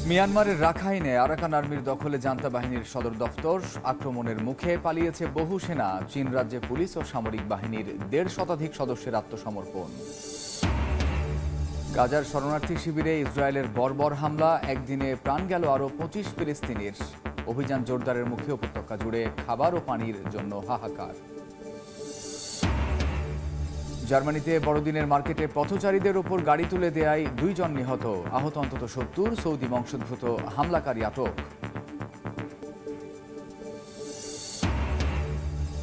মিয়ানমারের রাখাইনে আরাকান আর্মির দখলে জান্তা বাহিনীর সদর দফতর আক্রমণের মুখে পালিয়েছে বহু সেনা। চীন রাজ্যে পুলিশ ও সামরিক বাহিনীর ১৫০ শতাধিক সদস্যের আত্মসমর্পণ। গাজার শরণার্থী শিবিরে ইসরায়েলের বর্বর হামলা, একদিনে প্রাণ গেল আরও ২৫ ফিলিস্তিনির। অভিযান জোরদারের মুখে উপত্যকা জুড়ে খাবার ও পানির জন্য হাহাকার। জার্মানিতে বড়দিনের মার্কেটে পথচারীদের ওপর গাড়ি তুলে দেয়ায় ২ জন নিহত, আহত অন্তত ৭০। সৌদি বংশোদ্ভূত হামলাকারী আটক।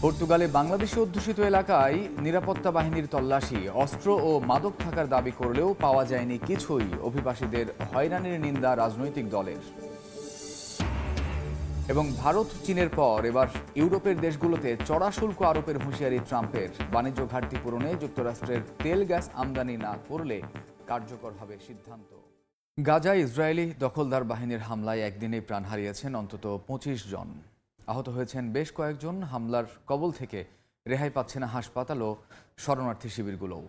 পর্তুগালে বাংলাদেশি অধ্যুষিত এলাকায় নিরাপত্তা বাহিনীর তল্লাশি, অস্ত্র ও মাদক থাকার দাবি করলেও পাওয়া যায়নি কিছুই। অভিবাসীদের হয়রানির নিন্দা রাজনৈতিক দলের। এবং ভারত চীনের পর এবার ইউরোপের দেশগুলোতে চড়া শুল্ক আরোপের হুঁশিয়ারি ট্রাম্পের। বাণিজ্য ঘাটতি পূরণে যুক্তরাষ্ট্রের তেল গ্যাস আমদানি না করলে কার্যকর হবে সিদ্ধান্ত। গাজায় ইসরায়েলি দখলদার বাহিনীর হামলায় একদিনেই প্রাণ হারিয়েছেন অন্তত ২৫ জন। আহত হয়েছেন বেশ কয়েকজন। হামলার কবল থেকে রেহাই পাচ্ছে না হাসপাতাল ও শরণার্থী শিবিরগুলোও।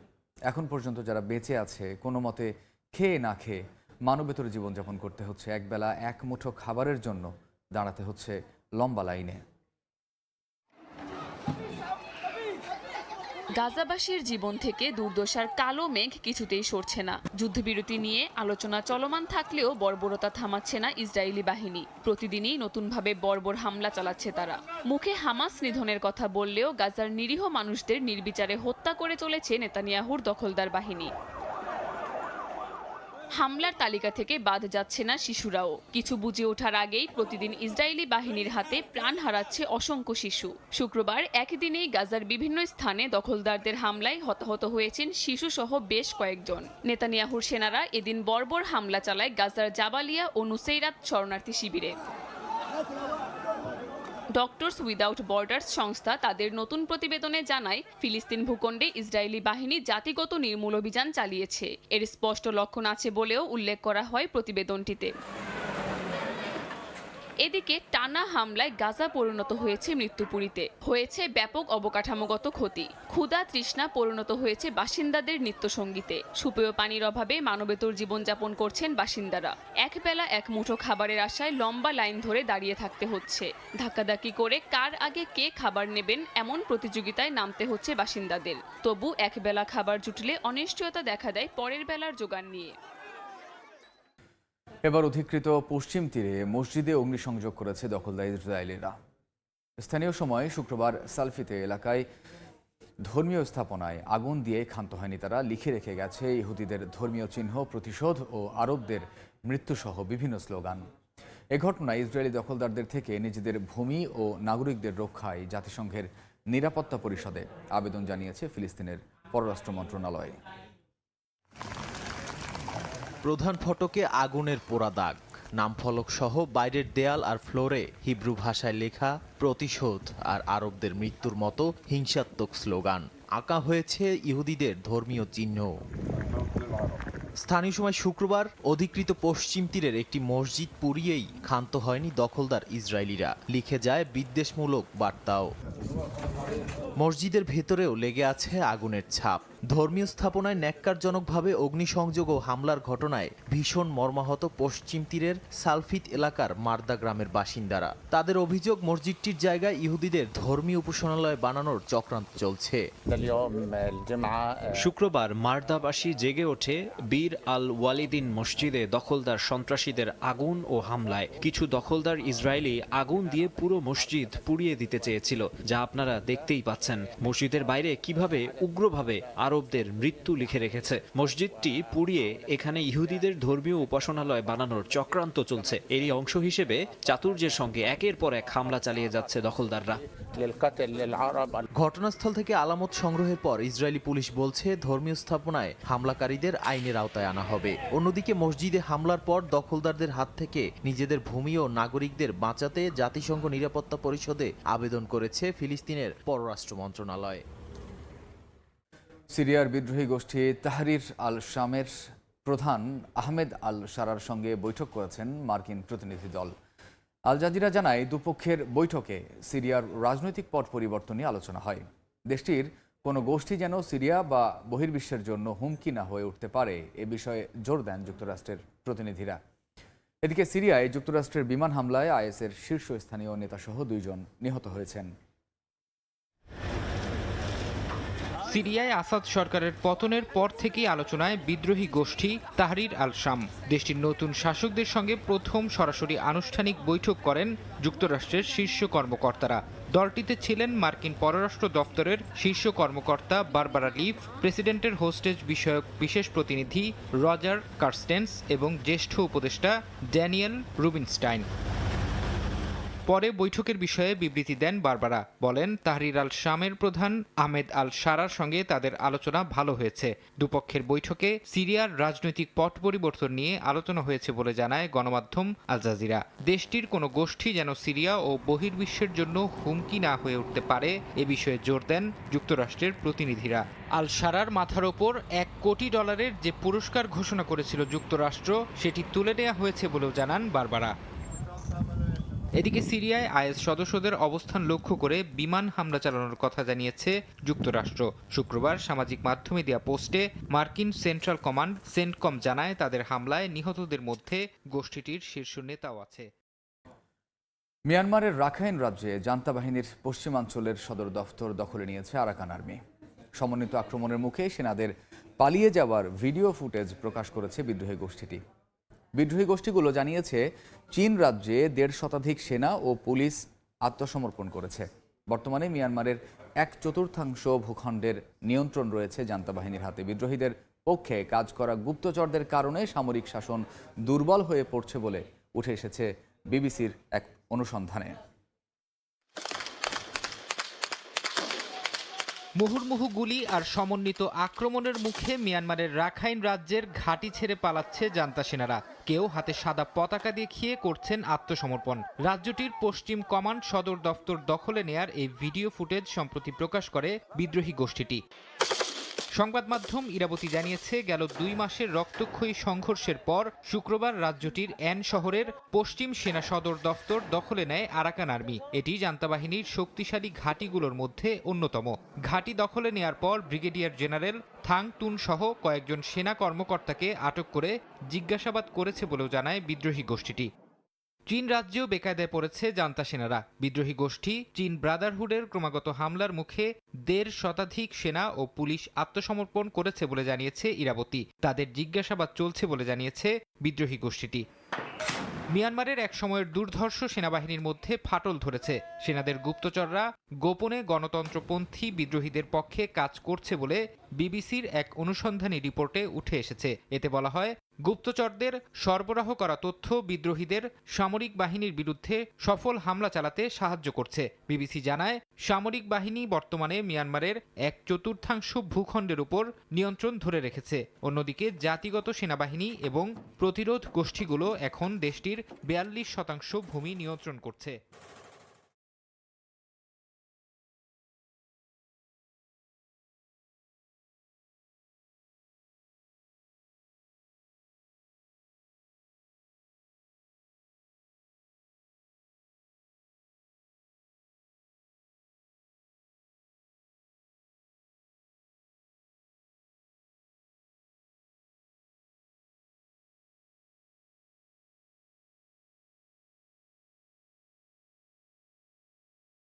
এখন পর্যন্ত যারা বেঁচে আছে কোনো মতে খেয়ে না খেয়ে মানবেতর জীবনযাপন করতে হচ্ছে। একবেলা এক মুঠো খাবারের জন্য দাঁড়াতে হচ্ছে লম্বা লাইনে। গাজাবাসীর জীবন থেকে দুর্দশার কালো মেঘ কিছুতেই সরছে না। যুদ্ধবিরতি নিয়ে আলোচনা চলমান থাকলেও বর্বরতা থামাচ্ছে না ইসরায়েলি বাহিনী। প্রতিদিনই নতুনভাবে বর্বর হামলা চালাচ্ছে তারা। মুখে হামাস নিধনের কথা বললেও গাজার নিরীহ মানুষদের নির্বিচারে হত্যা করে চলেছে নেতানিয়াহুর দখলদার বাহিনী। হামলার তালিকা থেকে বাদ যাচ্ছে না শিশুরাও। কিছু বুঝে ওঠার আগেই প্রতিদিন ইসরায়েলি বাহিনীর হাতে প্রাণ হারাচ্ছে অসংখ্য শিশু। শুক্রবার একদিনেই গাজার বিভিন্ন স্থানে দখলদারদের হামলায় হতাহত হয়েছেন শিশুসহ বেশ কয়েকজন। নেতানিয়াহুর সেনারা এদিন বর্বর হামলা চালায় গাজার জাবালিয়া ও নুসেইরাত শরণার্থী শিবিরে। ডক্টরস উইদাউট বর্ডার্স সংস্থা তাদের নতুন প্রতিবেদনে জানায়, ফিলিস্তিন ভূখণ্ডে ইসরায়েলি বাহিনী জাতিগত নির্মূল অভিযান চালিয়েছে। এর স্পষ্ট লক্ষণ আছে বলেও উল্লেখ করা হয় প্রতিবেদনটিতে। এদিকে টানা হামলায় গাজা পরিণত হয়েছে মৃত্যুপুরীতে। হয়েছে ব্যাপক অবকাঠামোগত ক্ষতি। ক্ষুধা তৃষ্ণা পরিণত হয়েছে বাসিন্দাদের নিত্যসঙ্গীতে। সুপেয় পানির অভাবে মানবেতর জীবনযাপন করছেন বাসিন্দারা। একবেলা এক মুঠো খাবারের আশায় লম্বা লাইন ধরে দাঁড়িয়ে থাকতে হচ্ছে। ধাক্কাধাক্কি করে কার আগে কে খাবার নেবেন এমন প্রতিযোগিতায় নামতে হচ্ছে বাসিন্দাদের। তবু একবেলা খাবার জুটলে অনিশ্চয়তা দেখা দেয় পরের বেলার জোগান নিয়ে। এবার অধিকৃত পশ্চিম তীরে মসজিদে অগ্নিসংযোগ করেছে দখলদার ইসরায়েলিরা। স্থানীয় সময় শুক্রবার সালফিতে এলাকায় ধর্মীয় স্থাপনায় আগুন দিয়ে ক্ষান্ত হয়নি তারা। লিখে রেখে গেছে ইহুদিদের ধর্মীয় চিহ্ন, প্রতিশোধ ও আরবদের মৃত্যুসহ বিভিন্ন স্লোগান। এ ঘটনায় ইসরায়েলি দখলদারদের থেকে নিজেদের ভূমি ও নাগরিকদের রক্ষায় জাতিসংঘের নিরাপত্তা পরিষদে আবেদন জানিয়েছে ফিলিস্তিনের পররাষ্ট্র মন্ত্রণালয়। প্রধান ফটকে আগুনের পোড়া দাগ, নামফলক সহ বাইরের দেয়াল আর ফ্লোরে হিব্রু ভাষায় লেখা প্রতিশোধ আর আরবদের মৃত্যুর মতো হিংসাত্মক স্লোগান। আঁকা হয়েছে ইহুদিদের ধর্মীয় চিহ্ন। স্থানীয় সময় শুক্রবার অধিকৃত পশ্চিম তীরের একটি মসজিদ পুড়িয়েই ক্ষান্ত হয়নি দখলদার ইসরায়েলিরা। লিখে যায় বিদ্বেষমূলক বার্তাও। মসজিদের ভেতরেও লেগে আছে আগুনের ছাপ। ধর্মীয় স্থাপনায় ন্যাক্কারজনকভাবে অগ্নিসংযোগ ও হামলার ঘটনায় ভীষণ মর্মাহত পশ্চিম তীরের সালফিত এলাকার মার্দা গ্রামের বাসিন্দারা। তাদের অভিযোগ, মসজিদটির জায়গায় ইহুদিদের ধর্মীয় উপাসনালয় বানানোর চক্রান্ত চলছে। শুক্রবার মার্দাবাসী জেগে ওঠে বীর আল ওয়ালিদিন মসজিদে দখলদার সন্ত্রাসীদের আগুন ও হামলায়। কিছু দখলদার ইসরায়েলি আগুন দিয়ে পুরো মসজিদ পুড়িয়ে দিতে চেয়েছিল, যা আপনারা দেখতেই পাচ্ছেন। মসজিদের বাইরে কিভাবে উগ্রভাবে আরবদের মৃত্যু লিখে রেখেছে। মসজিদটি পুড়িয়ে এখানে ইহুদিদের ধর্মীয় উপাসনালয় বানানোর চক্রান্ত চলছে। এরই অংশ হিসেবে চাতুর্যের সঙ্গে একের পর এক হামলা চালিয়ে যাচ্ছে দখলদাররা। ঘটনাস্থল থেকে আলামত সংগ্রহের পর ইসরায়েলি পুলিশ বলছে ধর্মীয় স্থাপনায় হামলাকারীদের আইনের আওতায় আনা হবে। অন্যদিকে মসজিদে হামলার পর দখলদারদের হাত থেকে নিজেদের ভূমি ও নাগরিকদের বাঁচাতে জাতিসংঘ নিরাপত্তা পরিষদে আবেদন করেছে ফিলিস্তিনের পররাষ্ট্র মন্ত্রণালয়। সিরিয়ার বিদ্রোহী গোষ্ঠী তাহরির আল শামের প্রধান আহমেদ আল শারার সঙ্গে বৈঠক করেছেন মার্কিন প্রতিনিধি দল। আল জাজিরা জানায়, দুপক্ষের বৈঠকে সিরিয়ার রাজনৈতিক পট পরিবর্তন নিয়ে আলোচনা হয়। দেশটির কোনো গোষ্ঠী যেন সিরিয়া বা বহির্বিশ্বের জন্য হুমকি না হয়ে উঠতে পারে, এ বিষয়ে জোর দেন যুক্তরাষ্ট্রের প্রতিনিধিরা। এদিকে সিরিয়ায় যুক্তরাষ্ট্রের বিমান হামলায় আইএসের শীর্ষস্থানীয় নেতাসহ 2 জন নিহত হয়েছেন। সিরিয়ায় আসাদ সরকারের পতনের পর থেকেই আলোচনায় বিদ্রোহী গোষ্ঠী তাহরির আল শাম। দেশটির নতুন শাসকদের সঙ্গে প্রথম সরাসরি আনুষ্ঠানিক বৈঠক করেন যুক্তরাষ্ট্রের শীর্ষ কর্মকর্তারা। দলটিতে ছিলেন মার্কিন পররাষ্ট্র দপ্তরের শীর্ষ কর্মকর্তা বারবারা লিফ, প্রেসিডেন্টের হোস্টেজ বিষয়ক বিশেষ প্রতিনিধি রজার কার্স্টেন্স এবং জ্যেষ্ঠ উপদেষ্টা ড্যানিয়েল রুবিনস্টাইন। পরে বৈঠকের বিষয়ে বিবৃতি দেন বারবারা, বলেন তাহরির আল শামের প্রধান আহমেদ আল শারার সঙ্গে তাদের আলোচনা ভালো হয়েছে। দুপক্ষের বৈঠকে সিরিয়ার রাজনৈতিক পট পরিবর্তন নিয়ে আলোচনা হয়েছে বলে জানায় গণমাধ্যম আল জাজিরা। দেশটির কোনো গোষ্ঠী যেন সিরিয়া ও বহির্বিশ্বের জন্য হুমকি না হয়ে উঠতে পারে এ বিষয়ে জোর দেন যুক্তরাষ্ট্রের প্রতিনিধিরা। আল শারার মাথার ওপর $1 কোটি যে পুরস্কার ঘোষণা করেছিল যুক্তরাষ্ট্র, সেটি তুলে নেওয়া হয়েছে বলেও জানান বারবারা। এদিকে সিরিয়ায় আইএস সদস্যদের অবস্থান লক্ষ্য করে বিমান হামলা চালানোর কথা জানিয়েছে যুক্তরাষ্ট্র। শুক্রবার সামাজিক মাধ্যমে দেয়া পোস্টে মার্কিন সেন্ট্রাল কমান্ড সেন্টকম জানায় তাদের হামলায় নিহতদের মধ্যে গোষ্ঠীটির শীর্ষ নেতাও আছে। মিয়ানমারের রাখাইন রাজ্যে জান্তা বাহিনীর পশ্চিমাঞ্চলের সদর দফতর দখলে নিয়েছে আরাকান আর্মি। সমন্বিত আক্রমণের মুখে সেনাদের পালিয়ে যাওয়ার ভিডিও ফুটেজ প্রকাশ করেছে বিদ্রোহী গোষ্ঠীটি। বিদ্রোহী গোষ্ঠীগুলো জানিয়েছে চীন রাজ্যে 1.5 শতাধিক সেনা ও পুলিশ আত্মসমর্পণ করেছে। বর্তমানে মিয়ানমারের 1/4 ভূখণ্ডের নিয়ন্ত্রণ রয়েছে জান্তা বাহিনীর হাতে। বিদ্রোহীদের পক্ষে কাজ করা গুপ্তচরদের কারণে সামরিক শাসন দুর্বল হয়ে পড়ছে বলে উঠে এসেছে বিবিসির এক অনুসন্ধানে। মুহুর্মুহু গুলি আর সমন্বিত আক্রমণের মুখে মিয়ানমারের রাখাইন রাজ্যের ঘাঁটি ছেড়ে পালাচ্ছে জান্তা সেনারা। কেউ হাতে সাদা পতাকা দেখিয়ে করছেন আত্মসমর্পণ। রাজ্যটির পশ্চিম কমান্ড সদর দফতর দখলে নেয়ার এই ভিডিও ফুটেজ সম্প্রতি প্রকাশ করে বিদ্রোহী গোষ্ঠীটি। সংবাদ মাধ্যম ইরাবতী জানিয়েছে, গেল 2 মাসের রক্তক্ষয়ী সংঘর্ষের পর শুক্রবার রাজ্যটির অ্যান শহরের পশ্চিম সেনা সদর দফতর দখলে নেয় আরাকান আর্মি। এটি জান্তা বাহিনীর শক্তিশালী ঘাঁটিগুলোর মধ্যে অন্যতম। ঘাঁটি দখলে নেয়ার পর ব্রিগেডিয়ার জেনারেল থাং তুন সহ কয়েকজন সেনা কর্মকর্তাকে আটক করে জিজ্ঞাসাবাদ করেছে বলেও জানায় বিদ্রোহী গোষ্ঠীটি। চীন রাজ্যেও বেকায়দায় পড়েছে জান্তা সেনারা। বিদ্রোহী গোষ্ঠী চীন ব্রাদারহুডের ক্রমাগত হামলার মুখে 1.5 শতাধিক সেনা ও পুলিশ আত্মসমর্পণ করেছে বলে জানিয়েছে ইরাবতী। তাদের জিজ্ঞাসাবাদ চলছে বলে জানিয়েছে বিদ্রোহী গোষ্ঠীটি। মিয়ানমারের এক সময়ের দুর্ধর্ষ সেনাবাহিনীর মধ্যে ফাটল ধরেছে। সেনাদের গুপ্তচররা গোপনে গণতন্ত্রপন্থী বিদ্রোহীদের পক্ষে কাজ করছে বলে বিবিসির এক অনুসন্ধানী রিপোর্টে উঠে এসেছে। এতে বলা হয়, গুপ্তচরদের সরবরাহ করা তথ্য বিদ্রোহীদের সামরিক বাহিনীর বিরুদ্ধে সফল হামলা চালাতে সাহায্য করছে। বিবিসি জানায়, সামরিক বাহিনী বর্তমানে মিয়ানমারের 1/4 ভূখণ্ডের উপর নিয়ন্ত্রণ ধরে রেখেছে। অন্যদিকে জাতিগত সেনাবাহিনী এবং প্রতিরোধ গোষ্ঠীগুলো এখন দেশটির 42% ভূমি নিয়ন্ত্রণ করছে।